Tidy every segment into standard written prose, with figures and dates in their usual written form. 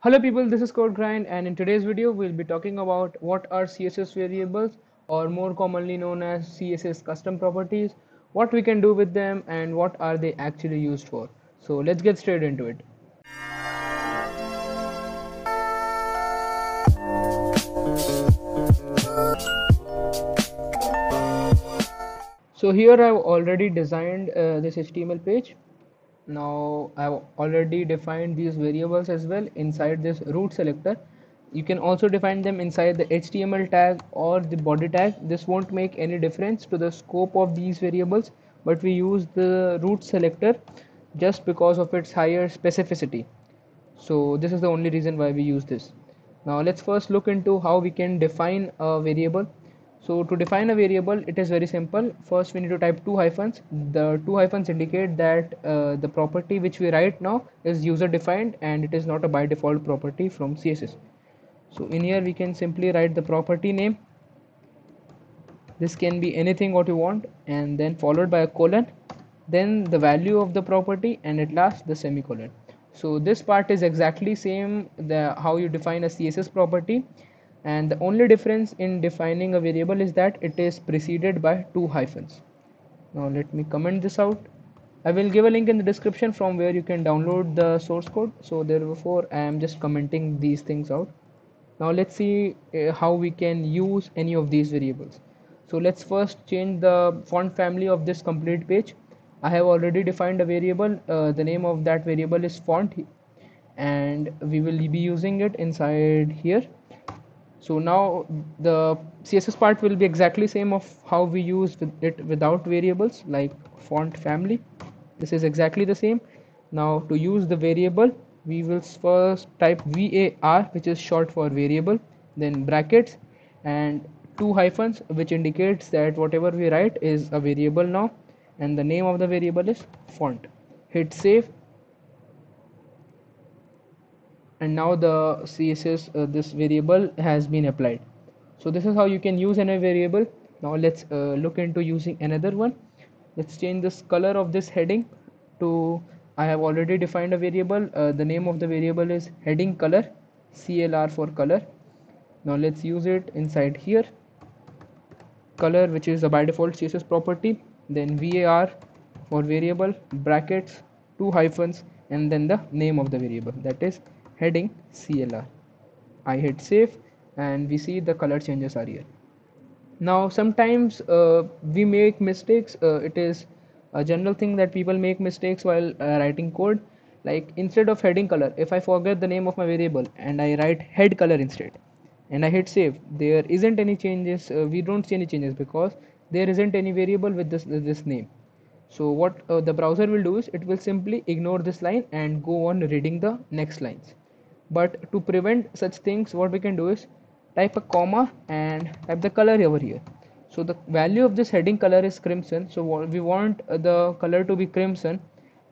Hello people, this is Code Grind, and in today's video we'll be talking about what are CSS variables, or more commonly known as CSS custom properties, what we can do with them, and what are they actually used for. So let's get straight into it. So here I've already designed this HTML page. Now I've already defined these variables as well inside this root selector. You can also define them inside the HTML tag or the body tag. This won't make any difference to the scope of these variables, but we use the root selector just because of its higher specificity. So this is the only reason why we use this. Now let's first look into how we can define a variable. So to define a variable, it is very simple. First we need to type two hyphens. The two hyphens indicate that the property which we write now is user defined and it is not a by default property from CSS. So in here we can simply write the property name. This can be anything what you want, and then followed by a colon, then the value of the property, and at last the semicolon. So this part is exactly same how you define a CSS property, and the only difference in defining a variable is that it is preceded by two hyphens. Now let me comment this out. I will give a link in the description from where you can download the source code, so therefore I am just commenting these things out. Now let's see how we can use any of these variables. So let's first change the font family of this complete page. I have already defined a variable. The name of that variable is font, and we will be using it inside here. So now the CSS part will be exactly same of how we use it without variables, like font family. This is exactly the same. Now to use the variable, we will first type var, which is short for variable, then brackets and two hyphens, which indicates that whatever we write is a variable now, and the name of the variable is font. Hit save, and now the CSS this variable has been applied. So this is how you can use any variable. Now let's look into using another one. Let's change this color of this heading to, I have already defined a variable. The name of the variable is heading color, CLR for color. Now let's use it inside here. Color, which is a by default CSS property, then var for variable, brackets, two hyphens, and then the name of the variable, that is heading CLR. I hit save, and we see the color changes are here. Now sometimes we make mistakes. It is a general thing that people make mistakes while writing code. Like instead of heading color, if I forget the name of my variable and I write head color instead, and I hit save, there isn't any changes. We don't see any changes because there isn't any variable with this name. So what the browser will do is it will simply ignore this line and go on reading the next lines. But to prevent such things, what we can do is type a comma and type the color over here. So the value of this heading color is crimson, so we want the color to be crimson,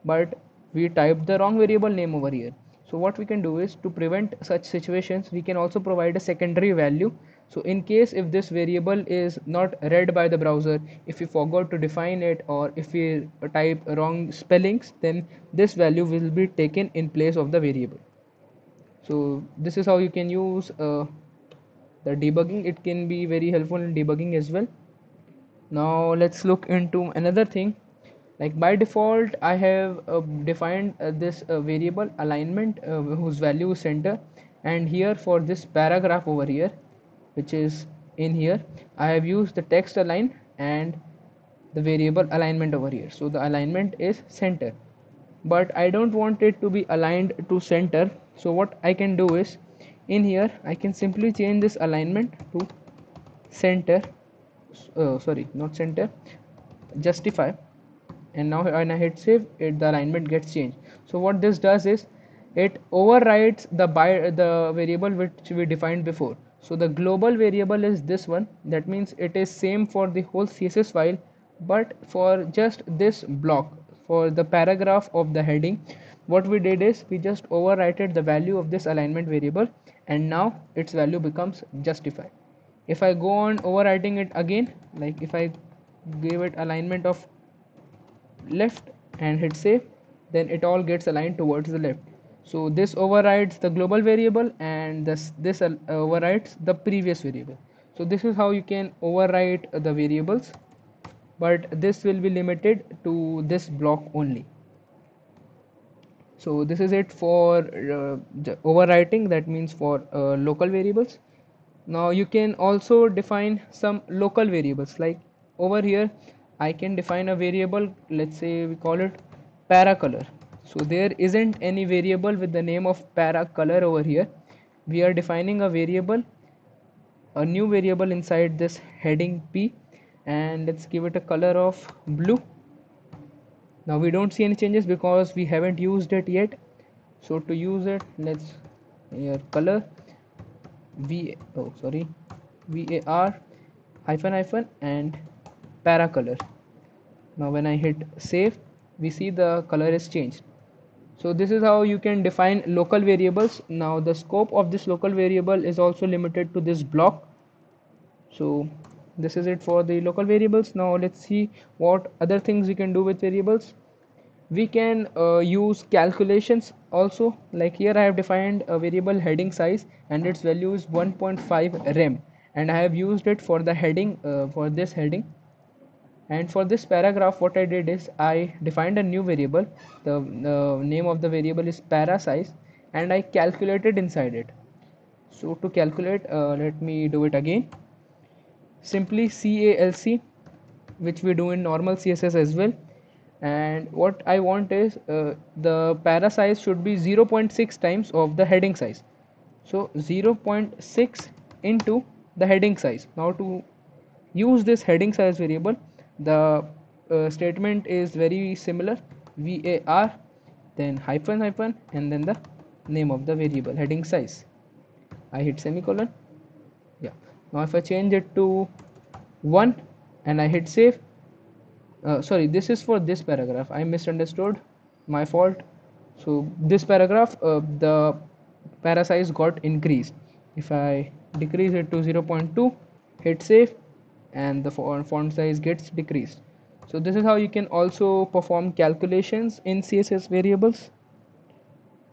but we typed the wrong variable name over here. So what we can do is, to prevent such situations, we can also provide a secondary value. So in case if this variable is not read by the browser, if we forgot to define it, or if we type wrong spellings, then this value will be taken in place of the variable. So this is how you can use the debugging. It can be very helpful in debugging as well. Now let's look into another thing. Like by default I have defined this variable alignment, whose value is center, and here for this paragraph over here, which is in here, I have used the text align and the variable alignment over here. So the alignment is center, but I don't want it to be aligned to center. So what I can do is, in here I can simply change this alignment to center, sorry, not center, justify, and now when I hit save, the alignment gets changed. So what this does is it overrides the variable which we defined before. So the global variable is this one. That means it is same for the whole CSS file, but for just this block, for the paragraph of the heading, what we did is we just overwrited the value of this alignment variable, and now its value becomes justify. If I go on overwriting it again, like if I give it alignment of left and hit save, then it all gets aligned towards the left. So this overrides the global variable, and this overrides the previous variable. So this is how you can overwrite the variables, but this will be limited to this block only. So this is it for the overwriting, that means for local variables. Now you can also define some local variables, like over here I can define a variable, let's say we call it para color. So there isn't any variable with the name of para color over here. We are defining a variable, a new variable inside this heading P, and let's give it a color of blue. Now we don't see any changes because we haven't used it yet. So to use it, let's here color var hyphen hyphen and para color. Now when I hit save, we see the color is changed. So this is how you can define local variables. Now the scope of this local variable is also limited to this block. So this is it for the local variables. Now let's see what other things we can do with variables. We can use calculations also. Like here I have defined a variable heading size, and its value is 1.5 rem, and I have used it for the heading, for this heading. And for this paragraph, what I did is I defined a new variable. The name of the variable is para size, and I calculated inside it. So to calculate, let me do it again. Simply CALC, which we do in normal CSS as well. And what I want is the para size should be 0.6 times of the heading size. So 0.6 into the heading size. Now to use this heading size variable, the statement is very similar: var, then hyphen hyphen, and then the name of the variable heading size. I hit semicolon. Yeah. Now if I change it to 1 and I hit save, sorry, this is for this paragraph, I misunderstood, my fault. So this paragraph, the para size got increased. If I decrease it to 0.2, hit save, and the font size gets decreased. So this is how you can also perform calculations in CSS variables.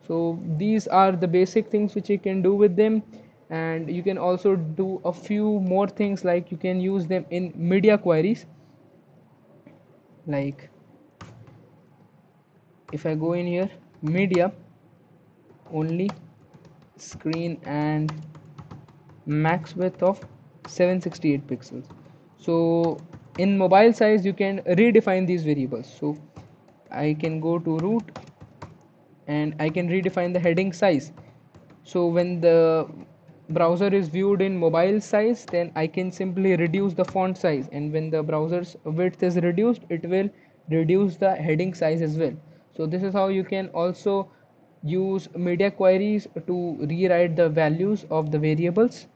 So these are the basic things which you can do with them, and you can also do a few more things, like you can use them in media queries. Like if I go in here, media only, screen and max width of 768 pixels. So in mobile size you can redefine these variables. So I can go to root and I can redefine the heading size. So when the browser is viewed in mobile size, then I can simply reduce the font size, and when the browser's width is reduced, it will reduce the heading size as well. So this is how you can also use media queries to rewrite the values of the variables.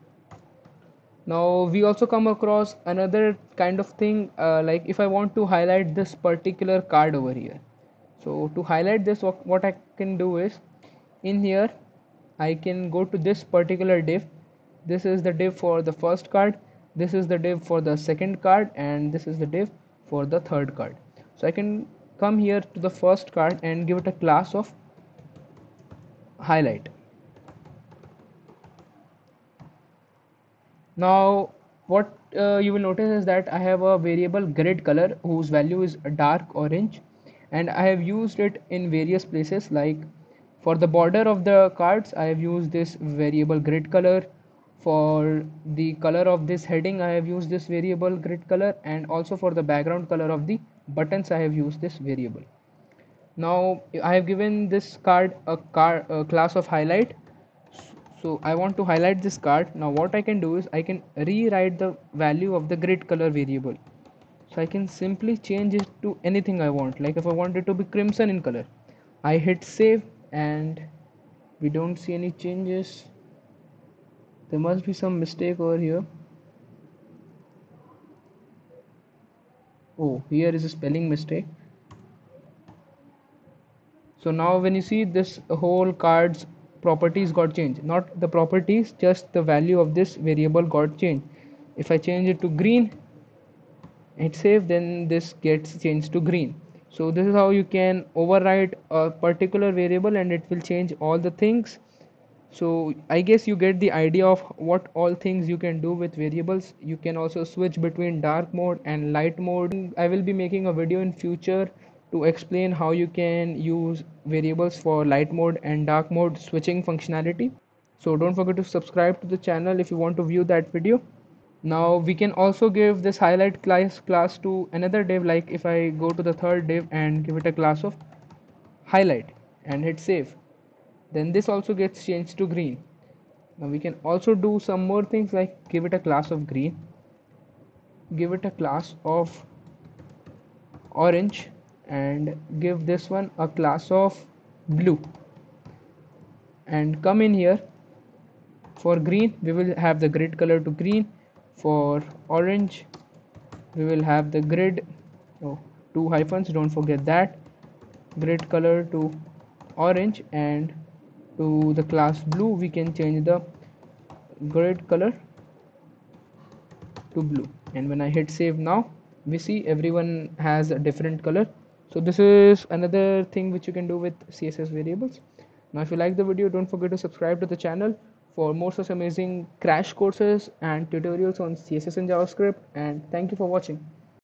Now we also come across another kind of thing, like if I want to highlight this particular card over here. So to highlight this, what I can do is, in here I can go to this particular div. This is the div for the first card, this is the div for the second card, and this is the div for the third card. So I can come here to the first card and give it a class of highlight. Now what you will notice is that I have a variable grid color whose value is dark orange, and I have used it in various places. Like for the border of the cards, I have used this variable grid color. For the color of this heading, I have used this variable grid color, and also for the background color of the buttons, I have used this variable. Now I have given this card a class of highlight. So I want to highlight this card. Now what I can do is I can rewrite the value of the grid color variable. So I can simply change it to anything I want. Like if I want it to be crimson in color, I hit save, and we don't see any changes. There must be some mistake over here. Oh, here is a spelling mistake. So now when you see, this whole card's properties got changed, not the properties, just the value of this variable got changed. If I change it to green, hit save, then this gets changed to green. So this is how you can override a particular variable and it will change all the things. So I guess you get the idea of what all things you can do with variables. You can also switch between dark mode and light mode. I will be making a video in future to explain how you can use variables for light mode and dark mode switching functionality. So don't forget to subscribe to the channel if you want to view that video. Now we can also give this highlight class to another div. Like if I go to the third div and give it a class of highlight and hit save, then this also gets changed to green. Now we can also do some more things, like give it a class of green, give it a class of orange, and give this one a class of blue. And come in here, for green we will have the grid color to green, for orange we will have the grid, oh, two hyphens, don't forget that, grid color to orange, and to the class blue we can change the grid color to blue. And when I hit save, now we see everyone has a different color. So this is another thing which you can do with CSS variables. Now if you like the video, don't forget to subscribe to the channel for more such amazing crash courses and tutorials on CSS and JavaScript, and thank you for watching.